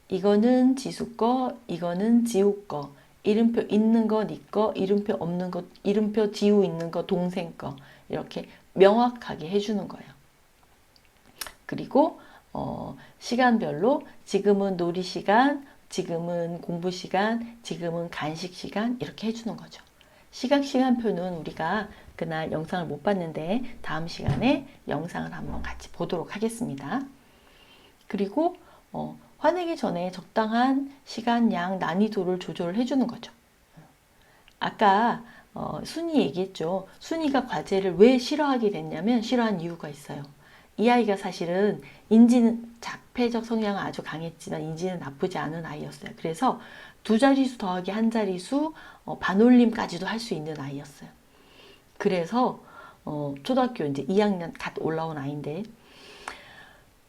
이거는 지수 거, 이거는 지우 거. 이름표 있는 거 네 거, 이름표 없는 거, 이름표 지우 있는 거 동생 거. 이렇게 명확하게 해주는 거예요. 그리고 시간별로 지금은 놀이 시간, 지금은 공부 시간, 지금은 간식 시간 이렇게 해주는 거죠. 시각 시간표는 우리가 그날 영상을 못 봤는데 다음 시간에 영상을 한번 같이 보도록 하겠습니다. 그리고 화내기 전에 적당한 시간, 양, 난이도를 조절을 해주는 거죠. 아까 순이 얘기했죠. 순이가 과제를 왜 싫어하게 됐냐면 싫어한 이유가 있어요. 이 아이가 사실은 인지는 자폐적 성향은 아주 강했지만 인지는 나쁘지 않은 아이였어요. 그래서 두 자릿수 더하기 한 자릿수 반올림까지도 할 수 있는 아이였어요. 그래서 초등학교 이제 2학년 갓 올라온 아이인데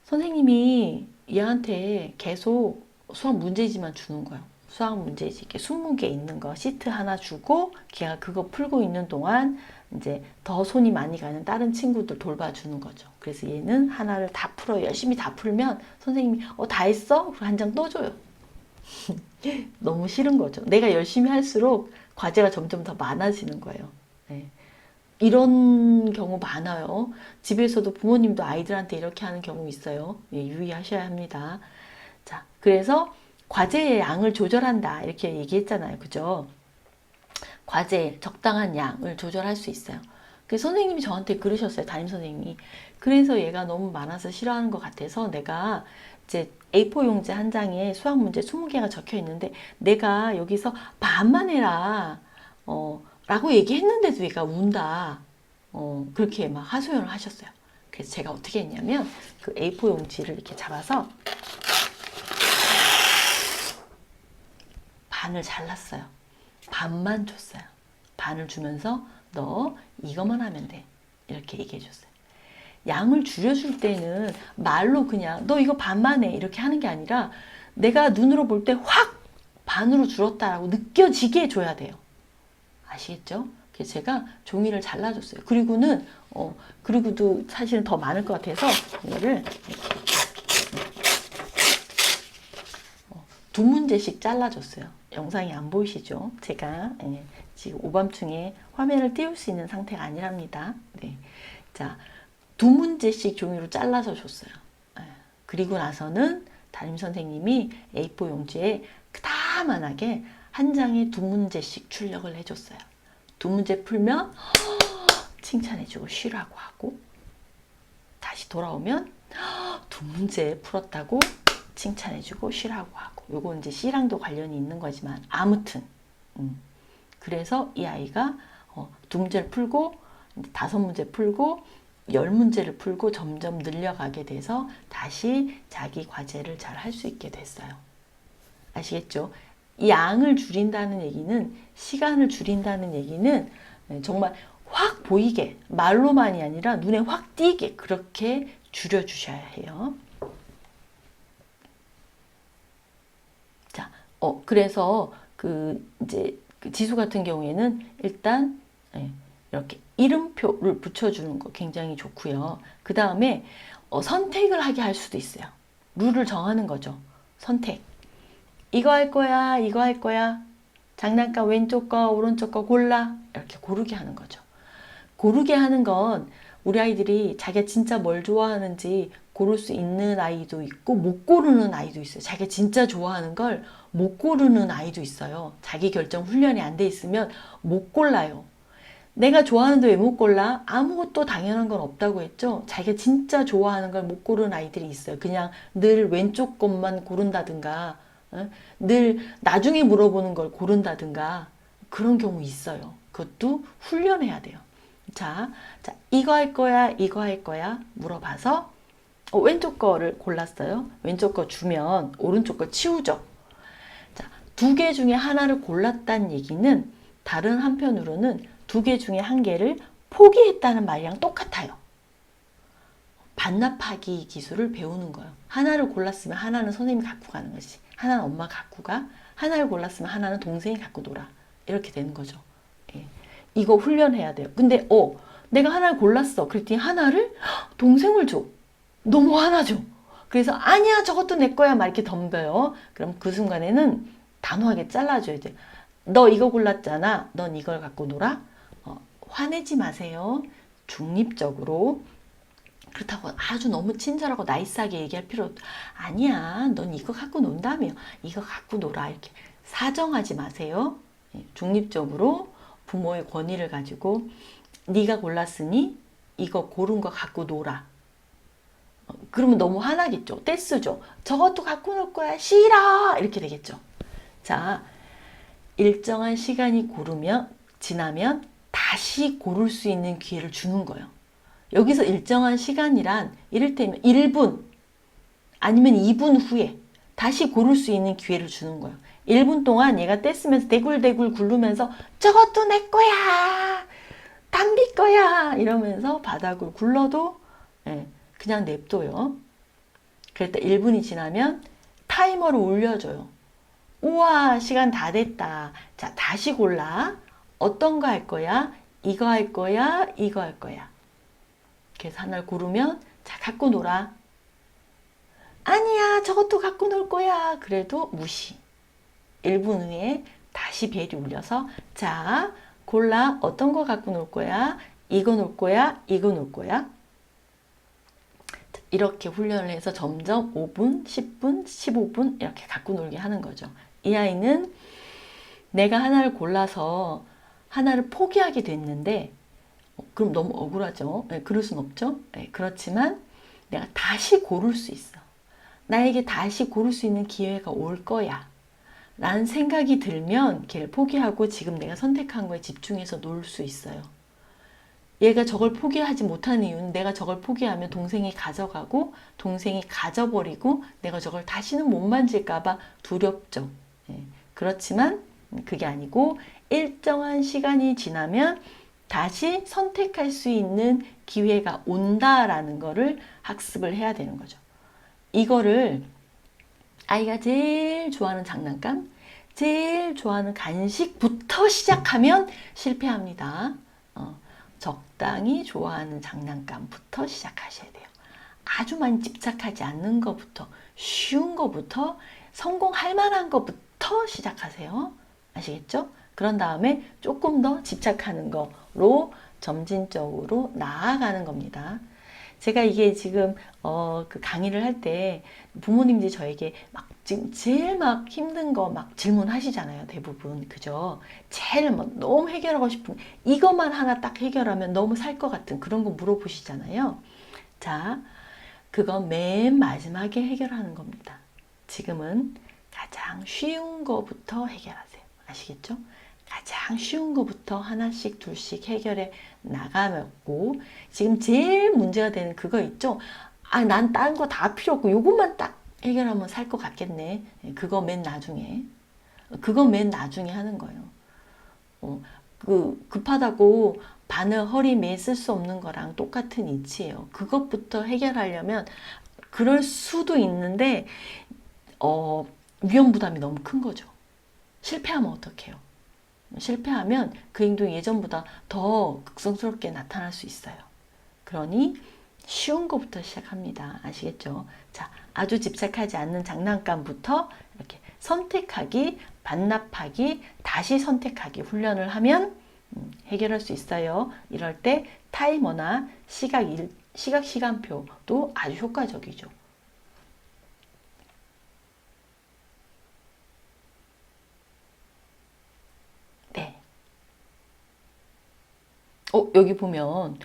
선생님이 얘한테 계속 수학 문제지만 주는 거예요. 수학 문제지 이렇게 20개 있는 거 시트 하나 주고 걔가 그거 풀고 있는 동안 이제 더 손이 많이 가는 다른 친구들 돌봐주는 거죠. 그래서 얘는 하나를 다 풀어요. 열심히 다 풀면 선생님이 다 했어? 그리고 한 장 또 줘요. 너무 싫은 거죠. 내가 열심히 할수록 과제가 점점 더 많아지는 거예요. 네. 이런 경우 많아요. 집에서도 부모님도 아이들한테 이렇게 하는 경우 있어요. 예, 유의하셔야 합니다. 자, 그래서 과제의 양을 조절한다. 이렇게 얘기했잖아요. 그죠? 과제 적당한 양을 조절할 수 있어요. 그 선생님이 저한테 그러셨어요. 담임 선생님이. 그래서 얘가 너무 많아서 싫어하는 것 같아서 내가 이제 A4 용지 한 장에 수학 문제 20개가 적혀 있는데 내가 여기서 반만 해라. 라고 얘기했는데도 얘가 운다. 그렇게 막 하소연을 하셨어요. 그래서 제가 어떻게 했냐면 그 A4 용지를 이렇게 잡아서 반을 잘랐어요. 반만 줬어요. 반을 주면서 너 이것만 하면 돼. 이렇게 얘기해 줬어요. 양을 줄여줄 때는 말로 그냥 너 이거 반만 해 이렇게 하는 게 아니라 내가 눈으로 볼 때 확 반으로 줄었다라고 느껴지게 줘야 돼요. 아시겠죠? 그래서 제가 종이를 잘라줬어요. 그리고도 사실은 더 많을 것 같아서 이거를 두 문제씩 잘라줬어요. 영상이 안 보이시죠? 제가 지금 오밤중에 화면을 띄울 수 있는 상태가 아니랍니다. 네. 자, 두 문제씩 종이로 잘라서 줬어요. 그리고 나서는 담임 선생님이 A4 용지에 그다만하게 한 장에 두 문제씩 출력을 해줬어요. 두 문제 풀면 칭찬해주고 쉬라고 하고 다시 돌아오면 두 문제 풀었다고 칭찬해주고 쉬라고 하고 요거 이제 C랑도 관련이 있는 거지만 아무튼 그래서 이 아이가 두 문제를 풀고 다섯 문제 풀고 10문제를 풀고 점점 늘려가게 돼서 다시 자기 과제를 잘 할 수 있게 됐어요. 아시겠죠? 양을 줄인다는 얘기는 시간을 줄인다는 얘기는 정말 확 보이게 말로만이 아니라 눈에 확 띄게 그렇게 줄여주셔야 해요. 자, 그래서 이제 지수 같은 경우에는 일단 이렇게 이름표를 붙여주는 거 굉장히 좋고요. 그 다음에 선택을 하게 할 수도 있어요. 룰을 정하는 거죠. 선택. 이거 할 거야, 이거 할 거야. 장난감 왼쪽 거, 오른쪽 거 골라. 이렇게 고르게 하는 거죠. 고르게 하는 건 우리 아이들이 자기가 진짜 뭘 좋아하는지 고를 수 있는 아이도 있고 못 고르는 아이도 있어요. 자기가 진짜 좋아하는 걸 못 고르는 아이도 있어요. 자기 결정 훈련이 안 돼 있으면 못 골라요. 내가 좋아하는데 왜 못 골라? 아무것도 당연한 건 없다고 했죠. 자기가 진짜 좋아하는 걸 못 고르는 아이들이 있어요. 그냥 늘 왼쪽 것만 고른다든가 늘 나중에 물어보는 걸 고른다든가 그런 경우 있어요. 그것도 훈련해야 돼요. 자, 이거 할 거야, 이거 할 거야 물어봐서 왼쪽 거를 골랐어요. 왼쪽 거 주면 오른쪽 거 치우죠. 자, 두 개 중에 하나를 골랐다는 얘기는 다른 한편으로는 두 개 중에 한 개를 포기했다는 말이랑 똑같아요. 반납하기 기술을 배우는 거예요. 하나를 골랐으면 하나는 선생님이 갖고 가는 거지. 하나는 엄마가 갖고 가. 하나를 골랐으면 하나는 동생이 갖고 놀아. 이렇게 되는 거죠. 예. 이거 훈련해야 돼요. 근데 내가 하나를 골랐어. 그랬더니 하나를 동생을 줘. 너무 화나죠. 그래서 아니야 저것도 내 거야 막 이렇게 덤벼요. 그럼 그 순간에는 단호하게 잘라줘야 돼요. 너 이거 골랐잖아. 넌 이걸 갖고 놀아. 화내지 마세요. 중립적으로. 그렇다고 아주 너무 친절하고 나이스하게 얘기할 필요 아니야. 넌 이거 갖고 논다며. 이거 갖고 놀아. 이렇게 사정하지 마세요. 중립적으로 부모의 권위를 가지고 네가 골랐으니 이거 고른 거 갖고 놀아. 그러면 너무 화나겠죠. 떼쓰죠. 저것도 갖고 놀 거야. 싫어. 이렇게 되겠죠. 자, 일정한 시간이 지나면 다시 고를 수 있는 기회를 주는 거예요. 여기서 일정한 시간이란 이를테면 1분 아니면 2분 후에 다시 고를 수 있는 기회를 주는 거예요. 1분 동안 얘가 떼쓰면서 대굴대굴 굴르면서 저것도 내 거야. 담비 거야. 이러면서 바닥을 굴러도 그냥 냅둬요. 그랬다 1분이 지나면 타이머를 올려줘요. 우와 시간 다 됐다. 자 다시 골라. 어떤 거 할 거야? 이거 할 거야? 이거 할 거야? 그래서 하나를 고르면 자 갖고 놀아. 아니야 저것도 갖고 놀 거야. 그래도 무시. 1분 후에 다시 벨이 울려서 자 골라. 어떤 거 갖고 놀 거야? 이거 놀 거야? 이거 놀 거야? 이렇게 훈련을 해서 점점 5분, 10분, 15분 이렇게 갖고 놀게 하는 거죠. 이 아이는 내가 하나를 골라서 하나를 포기하게 됐는데 그럼 너무 억울하죠. 그럴 순 없죠. 그렇지만 내가 다시 고를 수 있어. 나에게 다시 고를 수 있는 기회가 올 거야. 라는 생각이 들면 걔를 포기하고 지금 내가 선택한 거에 집중해서 놀 수 있어요. 얘가 저걸 포기하지 못하는 이유는 내가 저걸 포기하면 동생이 가져가고 동생이 가져버리고 내가 저걸 다시는 못 만질까봐 두렵죠. 예. 그렇지만 그게 아니고 일정한 시간이 지나면 다시 선택할 수 있는 기회가 온다라는 거를 학습을 해야 되는 거죠. 이거를 아이가 제일 좋아하는 장난감, 제일 좋아하는 간식부터 시작하면 실패합니다. 적당히 좋아하는 장난감부터 시작하셔야 돼요. 아주 많이 집착하지 않는 것부터, 쉬운 것부터, 성공할 만한 것부터 시작하세요. 아시겠죠? 그런 다음에 조금 더 집착하는 거로 점진적으로 나아가는 겁니다. 제가 이게 지금 그 강의를 할 때 부모님들이 저에게 막 지금 제일 막 힘든 거 막 질문하시잖아요. 대부분. 그죠? 제일 뭐 너무 해결하고 싶은 이것만 하나 딱 해결하면 너무 살 것 같은 그런 거 물어보시잖아요. 자, 그건 맨 마지막에 해결하는 겁니다. 지금은 가장 쉬운 거부터 해결하세요. 아시겠죠? 가장 쉬운 거부터 하나씩 둘씩 해결해 나가고 지금 제일 문제가 되는 그거 있죠? 아, 난 다른 거 다 필요 없고 요것만 딱 해결하면 살 것 같겠네. 그거 맨 나중에. 그거 맨 나중에 하는 거예요. 급하다고 바늘 허리 매 쓸 수 없는 거랑 똑같은 이치예요. 그것부터 해결하려면 그럴 수도 있는데 위험 부담이 너무 큰 거죠. 실패하면 어떡해요? 실패하면 그 행동이 예전보다 더 극성스럽게 나타날 수 있어요. 그러니 쉬운 것부터 시작합니다. 아시겠죠? 자, 아주 집착하지 않는 장난감부터 이렇게 선택하기, 반납하기, 다시 선택하기 훈련을 하면 해결할 수 있어요. 이럴 때 타이머나 시간표도 아주 효과적이죠. 네. 여기 보면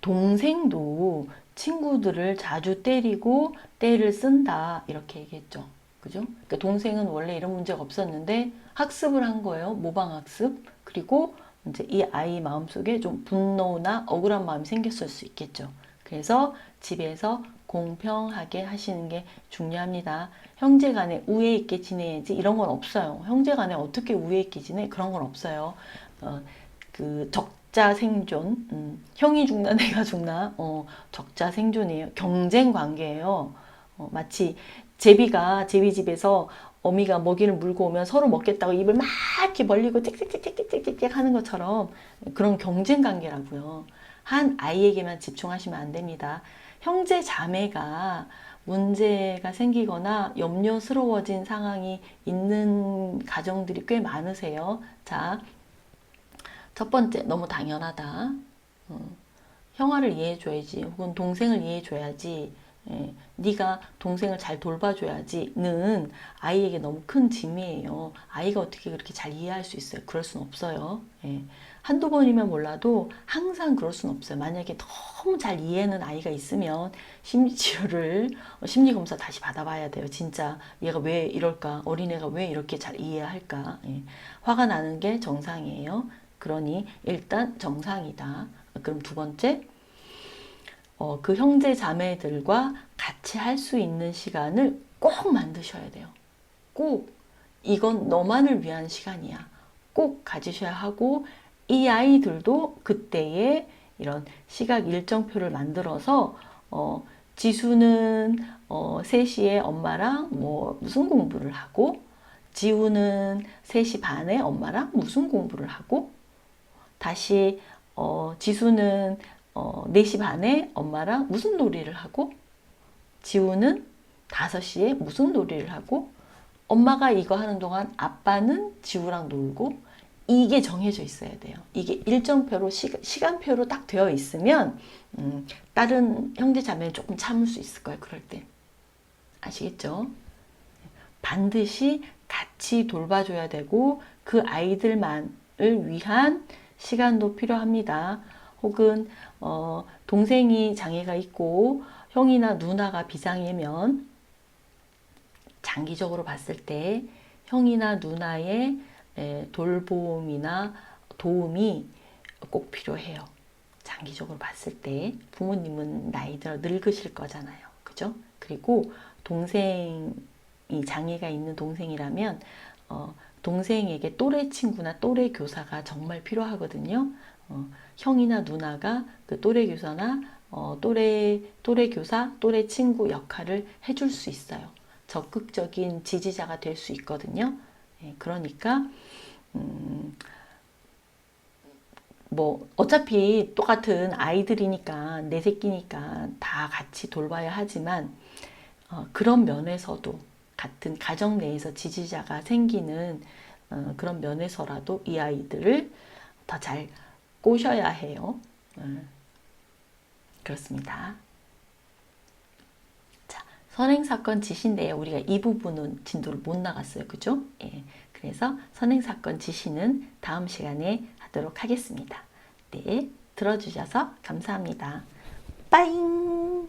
동생도 친구들을 자주 때리고 때를 쓴다 이렇게 얘기했죠. 그죠? 그러니까 동생은 원래 이런 문제가 없었는데 학습을 한 거예요. 모방학습. 그리고 이제 이 아이 마음속에 좀 분노나 억울한 마음이 생겼을 수 있겠죠. 그래서 집에서 공평하게 하시는 게 중요합니다. 형제 간에 우애 있게 지내야지 이런 건 없어요. 형제 간에 어떻게 우애 있게 지내? 그런 건 없어요. 적자 생존, 형이 죽나 내가 죽나, 적자 생존이에요. 경쟁 관계예요. 마치 제비 집에서 어미가 먹이를 물고 오면 서로 먹겠다고 입을 막 이렇게 벌리고 짹짹짹짹짹짹 하는 것처럼 그런 경쟁 관계라고요. 한 아이에게만 집중하시면 안 됩니다. 형제 자매가 문제가 생기거나 염려스러워진 상황이 있는 가정들이 꽤 많으세요. 자, 첫 번째, 너무 당연하다. 형아를 이해해줘야지, 혹은 동생을 이해해줘야지, 네가 동생을 잘 돌봐줘야지는 아이에게 너무 큰 짐이에요. 아이가 어떻게 그렇게 잘 이해할 수 있어요? 그럴 수는 없어요. 한두 번이면 몰라도 항상 그럴 수는 없어요. 만약에 너무 잘 이해하는 아이가 있으면 심리치료를, 심리검사 다시 받아봐야 돼요. 진짜 얘가 왜 이럴까? 어린애가 왜 이렇게 잘 이해할까? 화가 나는 게 정상이에요. 그러니 일단 정상이다. 그럼 두 번째, 그 형제 자매들과 같이 할 수 있는 시간을 꼭 만드셔야 돼요. 꼭 이건 너만을 위한 시간이야. 꼭 가지셔야 하고 이 아이들도 그때의 이런 시각 일정표를 만들어서 지수는 3시에 엄마랑 뭐 무슨 공부를 하고 지우는 3시 반에 엄마랑 무슨 공부를 하고 다시 지수는 4시 반에 엄마랑 무슨 놀이를 하고 지우는 5시에 무슨 놀이를 하고 엄마가 이거 하는 동안 아빠는 지우랑 놀고 이게 정해져 있어야 돼요. 이게 일정표로 시간표로 딱 되어 있으면 다른 형제 자매는 조금 참을 수 있을 거예요. 그럴 때. 아시겠죠? 반드시 같이 돌봐줘야 되고 그 아이들만을 위한 시간도 필요합니다. 혹은 동생이 장애가 있고 형이나 누나가 비장애면 장기적으로 봤을 때 형이나 누나의 돌봄이나 도움이 꼭 필요해요. 장기적으로 봤을 때 부모님은 나이 들어 늙으실 거잖아요. 그죠? 그리고 동생이 장애가 있는 동생이라면 동생에게 또래 친구나 또래 교사가 정말 필요하거든요. 형이나 누나가 그 또래 교사나 또래 교사, 또래 친구 역할을 해줄 수 있어요. 적극적인 지지자가 될 수 있거든요. 예, 그러니까 뭐 어차피 똑같은 아이들이니까 내 새끼니까 다 같이 돌봐야 하지만 그런 면에서도 같은 가정 내에서 지지자가 생기는 그런 면에서라도 이 아이들을 더 잘 꼬셔야 해요. 그렇습니다. 자, 선행사건 지시인데 우리가 이 부분은 진도를 못 나갔어요. 그죠? 예. 그래서 선행사건 지시는 다음 시간에 하도록 하겠습니다. 네, 들어주셔서 감사합니다. 빠잉!